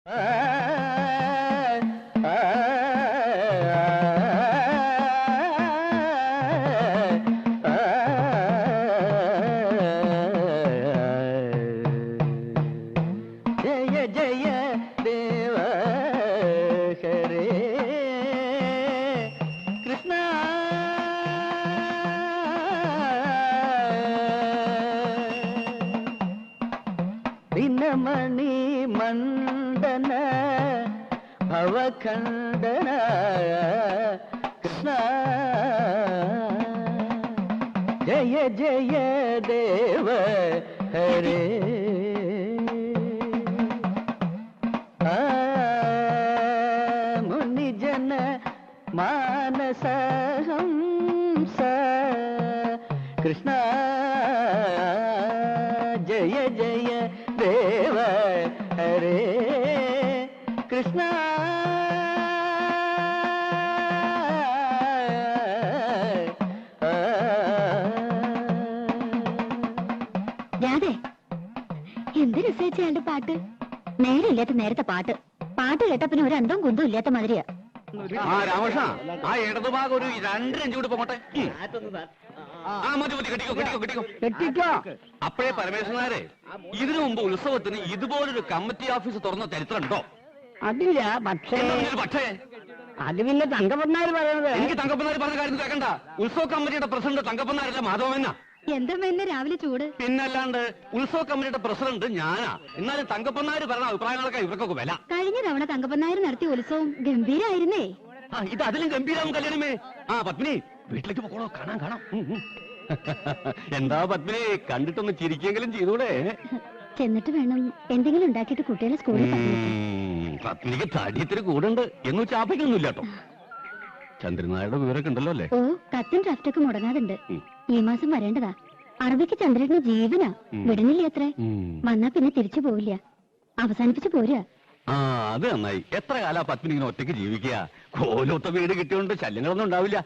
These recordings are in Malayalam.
ജയ ജയ ദേവ ഹരേ കൃഷ്ണ ദിനമണി മണ്ഡന ഭവഖണ്ഡന കൃഷ്ണ ജയ ജയ ദേവ ഹരേ മുനിജന മാനസഹംസ കൃഷ്ണ ജയ ജയ ദേവ ഹരേ കൃഷ്ണ രാധേ, എന്ത് രസിച്ചയാളുടെ പാട്ട്. നേരമില്ലാത്ത നേരത്തെ പാട്ട് കേട്ട പിന്നെ ഒരു അന്തവും കുന്തവും ഇല്ലാത്ത മാതിരിയാ. ആ രാമകൃഷ്ണ, ആ ഇടതുഭാഗം ഒരു 2 ഇഞ്ച് കൂടി പോട്ടെ. കെട്ടിക്കോ. അപ്പോഴേ പരമേശ്വരനാരെ, ഇതിനു മുമ്പ് ഉത്സവത്തിന് ഇതുപോലൊരു കമ്മിറ്റി ഓഫീസ് തുറന്ന ചരിത്രം ഉണ്ടോ? അതില്ല. പക്ഷേ അത് പിന്നെ തങ്കപ്പന്നാര് പറയണത്. എനിക്ക് തങ്കപ്പന്നാര് പറഞ്ഞ കാര്യം കേൾക്കണ്ട. ഉത്സവ കമ്മിറ്റിയുടെ പ്രസിഡന്റ് തങ്കപ്പന്നാരല്ല, മാധവമെന്ന. എന്താ മെന്നെ രാവിലെ ചൂട്? പിന്നല്ലാണ്ട് ഉത്സവ കമ്മിറ്റിയുടെ പ്രസിഡന്റ് ഞാനാ. എന്നാലും തങ്കപ്പന്നാര് പറഞ്ഞ അഭിപ്രായങ്ങളൊക്കെ ഇവർക്കൊക്കെ വില. കഴിഞ്ഞ തവണ തങ്കപ്പനായർ നടത്തിയ ഉത്സവം ഗംഭീരായിരുന്നേ. ഇത് അതിലും ഗംഭീരാവും കല്യാണമേ. ആ പത്മിനി, വീട്ടിലേക്ക് പോകണോ? കാണാം. എന്താ പത്മിനി, കണ്ടിട്ടൊന്ന് ചിരിക്കെങ്കിലും ചെയ്തൂടെ? ചെന്നിട്ട് വേണം എന്തെങ്കിലും ഉണ്ടാക്കിയിട്ട് കുട്ടികളെ സ്കൂളിൽ പറഞ്ഞേക്കാൻ. പത്മിനിക്ക് തടിയത്തിന് കൂടുണ്ട് എന്ന് ചാപ്പിക്കൊന്നുമില്ല കേട്ടോ. ചന്ദ്രനായുടെ വിവരമൊക്കെ ഉണ്ടല്ലോ അല്ലേ? ഓ, കത്തും ഡ്രാഫ്റ്റൊക്കെ മുടങ്ങാതുണ്ട്. ഈ മാസം വരേണ്ടതാ. അറബിക്ക് ചന്ദ്രന് ജീവനാ. വിടുന്നില്ല അത്രേ. വന്നാ പിന്നെ തിരിച്ചു പോവില്ല. അവസാനിപ്പിച്ച് പോരാ. ആ, അത് നന്നായി. എത്ര കാലാ പത്മിനി ഇങ്ങനെ ഒറ്റയ്ക്ക് ജീവിക്കുക? കോലൊത്ത വീട് കിട്ടിയോണ്ട് ശല്യങ്ങളൊന്നും ഉണ്ടാവില്ല.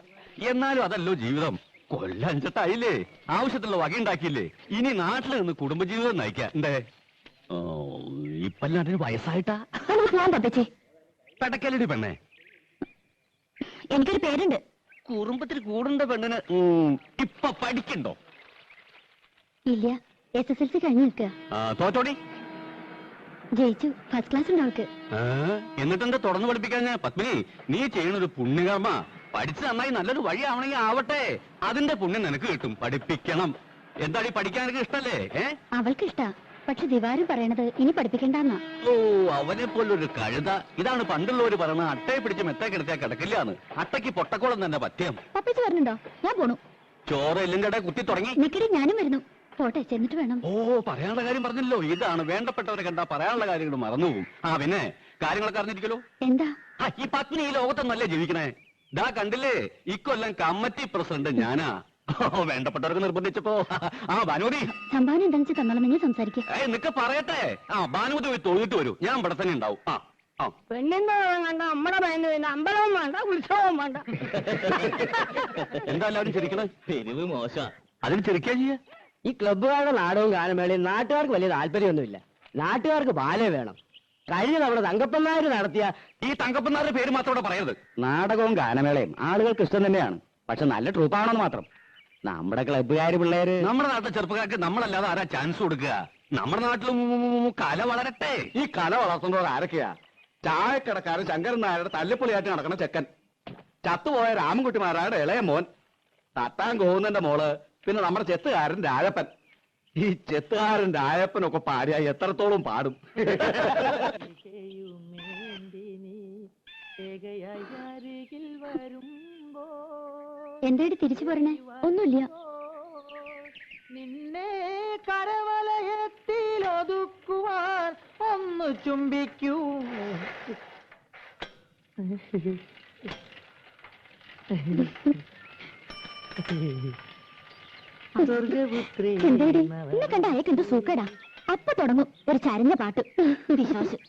എന്നാലും അതല്ലോ ജീവിതം. കൊല്ലഞ്ചട്ടായില്ലേ, ആവശ്യത്തിലുള്ള വകയുണ്ടാക്കിയില്ലേ. ഇനി നാട്ടിൽ നിന്ന് കുടുംബജീവിതം നയിക്കാം. എന്തേ ഇപ്പല്ല അതിന് വയസ്സായിട്ടാ? പെടക്കലടി പെണ്ണേ, എനിക്കൊരു പേരുണ്ട്. കുറുമ്പത്തിൽ കൂടുണ്ട പെണ്ണിന് ഇപ്പൊ പഠിക്കണ്ടോ? ഇല്ല, SSLC കഴിഞ്ഞു നിൽക്കുക. തോറ്റോടി. ജയിച്ചു. ഫസ്റ്റ് ക്ലാസ് ഉണ്ട് അവൾക്ക്. എന്നിട്ടെന്താ തുടർന്ന് പഠിപ്പിക്കാൻ? പത്മിനി, നീ ചെയ്യണൊരു പുണ്യകർമ്മ. പഠിച്ച് നന്നായി നല്ലൊരു വഴിയാവണമെങ്കിൽ ആവട്ടെ. അതിന്റെ പുണ്യം നിനക്ക് കിട്ടും. പഠിപ്പിക്കണം. എന്താടി, പഠിക്കാൻ എനിക്ക് ഇഷ്ടല്ലേ? അവൾക്ക് ഇഷ്ടാ. പക്ഷെ ദിവാരും പറയണത് ഇനി പഠിപ്പിക്കണ്ടെന്നാ. ഓ, അവനെ പോലൊരു കഴുത. ഇതാണ് പണ്ടുള്ളവര് പറയണത്, അട്ടയെ പിടിച്ച് മെത്ത കിടത്തിയാ കിടക്കില്ലാന്ന്. അട്ടയ്ക്ക് പൊട്ടക്കോളം തന്നെ പറ്റിയം. പപ്പേച്ച് പറഞ്ഞുണ്ടോ? ഞാൻ പോണു. ചോറ് എല്ലിന്റെ ഇടയിൽ കുത്തി തുടങ്ങി. നിക്കടി, ഞാനും വരുന്നു. പോട്ടെ, ചെന്നിട്ട് വേണം. ഓ, പറയാനുള്ള കാര്യം പറഞ്ഞല്ലോ. ഇതാണ് വേണ്ടപ്പെട്ടവരെ കണ്ടാ പറയാനുള്ള കാര്യങ്ങൾ മറന്നുപോകും. പിന്നെ കാര്യങ്ങളൊക്കെ അറിഞ്ഞിരിക്കലോ. എന്താ? ഈ പത്നി ഈ ലോകത്തൊന്നല്ലേ ജീവിക്കണേ? ദാ കണ്ടില്ലേ, ഇക്കൊല്ലം കമ്മിറ്റി പ്രസിഡന്റ് ഞാനാ. വേണ്ടപ്പെട്ടവർക്ക് നിർബന്ധിച്ചപ്പോ ഭാനുമതി സംഭാവന എന്താണെന്ന് വെച്ചാൽ തന്നോളം. നിങ്ങൾ സംസാരിക്കുക. നിനക്ക് പറയട്ടെ. ഭാനുമതി പോയി തൊഴുതിട്ട് വരൂ. ഞാൻ ഇവിടെ തന്നെ ഉണ്ടാവും. പെണ്ണെന്തോ വേണ്ട, നമ്മടെ പയ്യന് പിന്നെ അമ്പലവും വേണ്ട, ഉത്സവവും വേണ്ട. എന്താ എല്ലാവരും ചിരിക്കണേ? പെരുവ് മോശ. അതിന് ചിരിക്കാ ചെയ്യ. ഈ ക്ലബ്ബുകാരുടെ നാടകവും ഗാനമേളയും നാട്ടുകാർക്ക് വലിയ താല്പര്യമൊന്നുമില്ല. നാട്ടുകാർക്ക് ബാലേ വേണം. കഴിഞ്ഞ തവണ തങ്കപ്പന്നാര് നടത്തിയ ഈ തങ്കപ്പന്നാരുടെ പേര് മാത്രം ഇവിടെ പറയരുത്. നാടകവും ഗാനമേളയും ആളുകൾക്ക് ഇഷ്ടം തന്നെയാണ്. പക്ഷെ നല്ല ട്രൂപ്പാണെന്ന് മാത്രം. നമ്മുടെ ക്ലബ്ബുകാര് പിള്ളേര്, നമ്മുടെ നാട്ടിലെ ചെറുപ്പക്കാർക്ക് നമ്മളല്ലാതെ ആരാ ചാൻസ് കൊടുക്കുക? നമ്മുടെ നാട്ടിലും കല വളരട്ടെ. ഈ കല വളർത്തുന്നവർ ആരൊക്കെയാ? ചായക്കടക്കാരൻ ശങ്കരൻ നായരുടെ തല്ലിപ്പൊളിയായിട്ട് നടക്കണ ചെക്കൻ, ചത്തുപോയ രാമൻകുട്ടിമാരായുടെ ഇളയ മോൻ, തട്ടാൻ കോവുന്നന്റെ മോള്, പിന്നെ നമ്മുടെ ചെത്തുകാരൻ രാജപ്പൻ. ഈ ചെത്തുകാരൻ രാജപ്പനൊക്കെ പാടിയായി എത്രത്തോളം പാടും. എന്തായിട്ട് തിരിച്ചു പറഞ്ഞേ? ഒന്നുമില്ല. നിന്നെ കരവലയത്തിൽ ഒതുക്കുവാൻ ഒന്ന് ചുംബിക്കൂ. എന്താടി എന്നെ കണ്ട അയക്ക് എന്ത് സൂക്കേടാ? അപ്പൊ തുടങ്ങും ഒരു ചരഞ്ഞ പാട്ട്. വിശ്വാസം.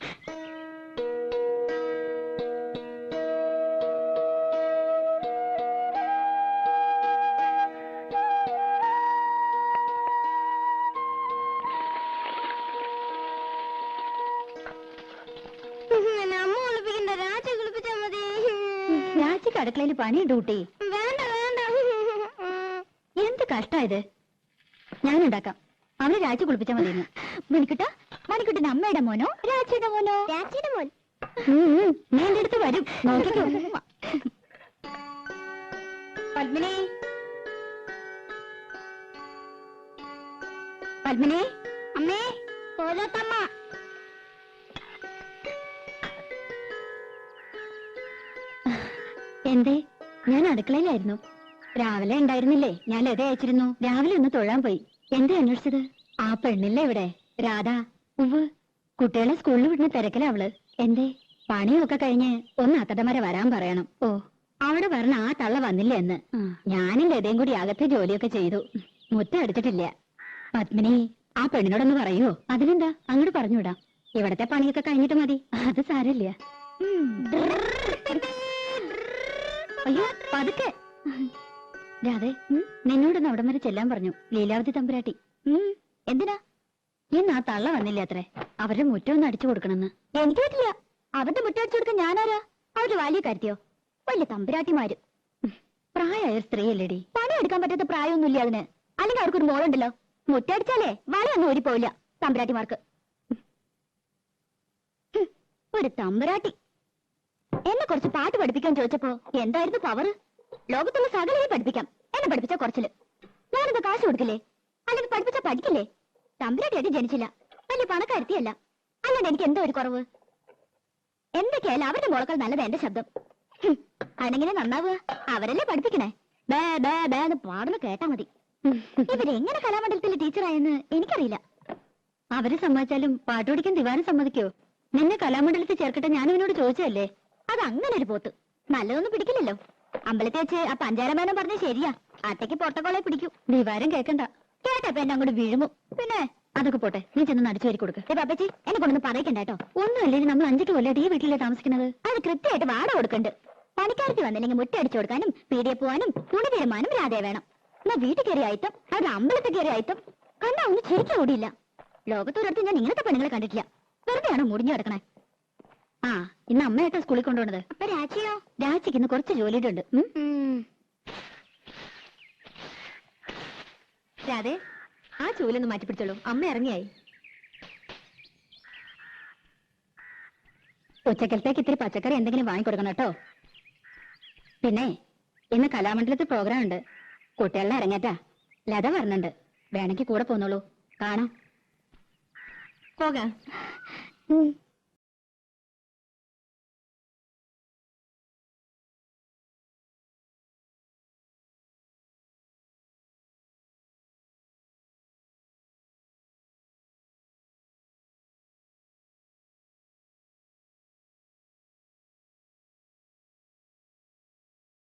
അമ്മ കുളിപ്പിക്കണ്ട, രാജ കുളിപ്പിച്ചാ മതി. രാജിക്ക് അടുക്കളയിൽ പണി ഡ്യൂട്ടി വേണ്ട വേണ്ട. എന്ത് കഷ്ടായത്. ഞാനുണ്ടാക്കാം. അവനെ രാജി കുളിപ്പിച്ചാ മതി. മണിക്കുട്ടാ, മണിക്കുട്ടിന്റെ അമ്മയുടെ മോനോ രാജിയുടെ മോനോ? രാജിയുടെ മോൻ. നീ എന്റെ അടുത്ത് വരും, നോക്കിക്കോ. പത്മിനി, പത്മിനി, അമ്മേ, പോലത്തമ്മ. എന്തേ? ഞാൻ അടുക്കളയിലായിരുന്നു. രാവിലെ ഉണ്ടായിരുന്നില്ലേ? ഞാൻ ലത അയച്ചിരുന്നു. രാവിലെ ഒന്ന് തൊഴാൻ പോയി. എന്താ അന്വേഷിച്ചത്? ആ പെണ്ണില്ലേ ഇവിടെ, രാധ. ഉവ്, കുട്ടികളെ സ്കൂളിൽ വിടുന്ന തിരക്കിലാ അവള്. എന്തേ? പണിയൊക്കെ കഴിഞ്ഞ് ഒന്ന് അത്തടമര വരാൻ പറയണം. ഓ, അവിടെ പറഞ്ഞ ആ തള്ള വന്നില്ല എന്ന്. ഞാനും ലതയും കൂടി അകത്തെ ജോലിയൊക്കെ ചെയ്തു. മുറ്റം അടിച്ചിട്ടില്ല. പത്മിനി, ആ പെണ്ണിനോടൊന്ന് പറയോ? അതിനെന്താ, അങ്ങോട്ട് പറഞ്ഞുവിടാം. ഇവിടത്തെ പണിയൊക്കെ കഴിഞ്ഞിട്ട് മതി. അത് സാരമില്ല. അയ്യോ, പതുക്കെ. രാധേ, നിന്നോടൊന്ന് അവിടം വരെ ചെല്ലാൻ പറഞ്ഞു ലീലാവതി തമ്പുരാട്ടി. എന്തിനാ? ഇന്ന് ആ തള്ള വന്നില്ല അത്രേ. അവരുടെ മുറ്റം ഒന്ന് അടിച്ചു കൊടുക്കണമെന്ന്. എനിക്ക് പറ്റില്ല. അവരുടെ മുറ്റം അടിച്ചു കൊടുക്കാൻ ഞാനാരാ? അവര് വലിയ കാര്യത്തിയോ? വലിയ തമ്പുരാട്ടിമാര്. പ്രായമായ സ്ത്രീയല്ലേടി. പണിയെടുക്കാൻ പറ്റാത്ത പ്രായമൊന്നുമില്ല അതിന്. അല്ലെങ്കിൽ അവർക്കൊരു മോളുണ്ടല്ലോ. മുറ്റടിച്ചാലേ വളയൊന്നും ഓടിപ്പോവില്ല തമ്പുരാട്ടിമാർക്ക്. ഒരു തമ്പുരാട്ടി. എന്നെ കുറച്ച് പാട്ട് പഠിപ്പിക്കാൻ ചോദിച്ചപ്പോ എന്തായിരുന്നു പവർ? ലോകത്തുള്ള സകലയെ പഠിപ്പിക്കാം. എന്നെ പഠിപ്പിച്ച കുറച്ചില്. ഞാനെന്താ കാശ് കൊടുക്കില്ലേ? അല്ലെങ്കിൽ പഠിപ്പിച്ച പഠിക്കില്ലേ? തമ്പുരാട്ടിയായിട്ട് ജനിച്ചില്ല. വലിയ പണക്കാരുത്തിയല്ല. അല്ലാണ്ട് എനിക്ക് എന്തോ ഒരു കുറവ്. എന്തൊക്കെയായാലും അവരുടെ മോളക്കാൾ നല്ലത് എന്റെ ശബ്ദം. അണെങ്ങനെ നന്നാവുക? അവരല്ലേ പഠിപ്പിക്കണേ. ബേ ബേ ബേ എന്ന് പാടുന്ന കേട്ടാ മതി. ഇവരെങ്ങനെ കലാമണ്ഡലത്തിലെ ടീച്ചറായെന്ന് എനിക്കറിയില്ല. അവര് സമ്മതിച്ചാലും പാട്ട് പഠിക്കാൻ ദിവാനം സമ്മതിക്കോ? നിന്നെ കലാമണ്ഡലത്തിൽ ചേർക്കട്ടെ ഞാൻ ഇവനോട് ചോദിച്ചതല്ലേ. അത് അങ്ങനെ ഒരു പോത്ത്. നല്ലതൊന്നും പിടിക്കില്ലല്ലോ. അമ്പലത്തിൽ വെച്ച് ആ പഞ്ചാരമേനം പറഞ്ഞ ശരിയാ. അട്ടയ്ക്ക് പൊട്ടക്കോളെ പിടിക്കൂ. ദിവാരം കേക്കണ്ട. കേട്ടപ്പോ എന്നെ അങ്ങോട്ട് വീഴുമോ? പിന്നെ അതൊക്കെ പോട്ടെ, നീ ചെന്ന് അടിച്ചു വരി കൊടുക്ക്. പാപ്പച്ചി, എന്നെ കൊണ്ടൊന്ന് പറയിക്കണ്ട കേട്ടോ. ഒന്നുമല്ലേ, നമ്മൾ 5 കൊല്ലമായിട്ട് ഈ വീട്ടിലെ താമസിക്കുന്നത്. അത് കൃത്യമായിട്ട് വാട കൊടുക്കണ്ട്. പണിക്കാർക്ക് വന്നില്ലെങ്കിൽ മുറ്റടിച്ചു കൊടുക്കാനും പീടിയെ പോവാനും തുണി തീരുമാനം രാധേ വേണം. എന്നാ വീട്ടിൽ കയറിയ ആയിട്ടം, അവിടെ അമ്പലത്തിൽ കയറിയ ആയിട്ടം കണ്ടാ ഒന്നും ശരിക്കും ഓടിയില്ല. ലോകത്തൊരിടത്ത് ഞാൻ ഇങ്ങനത്തെ പെണ്ണുങ്ങളെ കണ്ടിട്ടില്ല. വെറുതെയാണോ മുടിഞ്ഞു കിടക്കണേ? ആ, ഇന്ന് അമ്മയായിട്ടാ സ്കൂളിൽ കൊണ്ടുപോണത്. അപ്പൊ രാജിയോ? രാജിക്ക് ഇന്ന് കുറച്ച് ജോലിയുടെ ഉണ്ട്. രാധേ, ആ ചൂലൊന്ന് മാറ്റിപ്പിടിച്ചോളൂ. അമ്മ ഇറങ്ങിയായി. ഉച്ചക്കലത്തേക്ക് ഇത്തിരി പച്ചക്കറി എന്തെങ്കിലും വാങ്ങിക്കൊടുക്കണം കേട്ടോ. പിന്നെ ഇന്ന് കലാമണ്ഡലത്തിൽ പ്രോഗ്രാം ഉണ്ട്. കുട്ടികളുടെ ഇറങ്ങേറ്റാ. ലത പറഞ്ഞിട്ടുണ്ട്. വേണമെങ്കിൽ കൂടെ പോന്നോളൂ. കാണാം. പോകാം.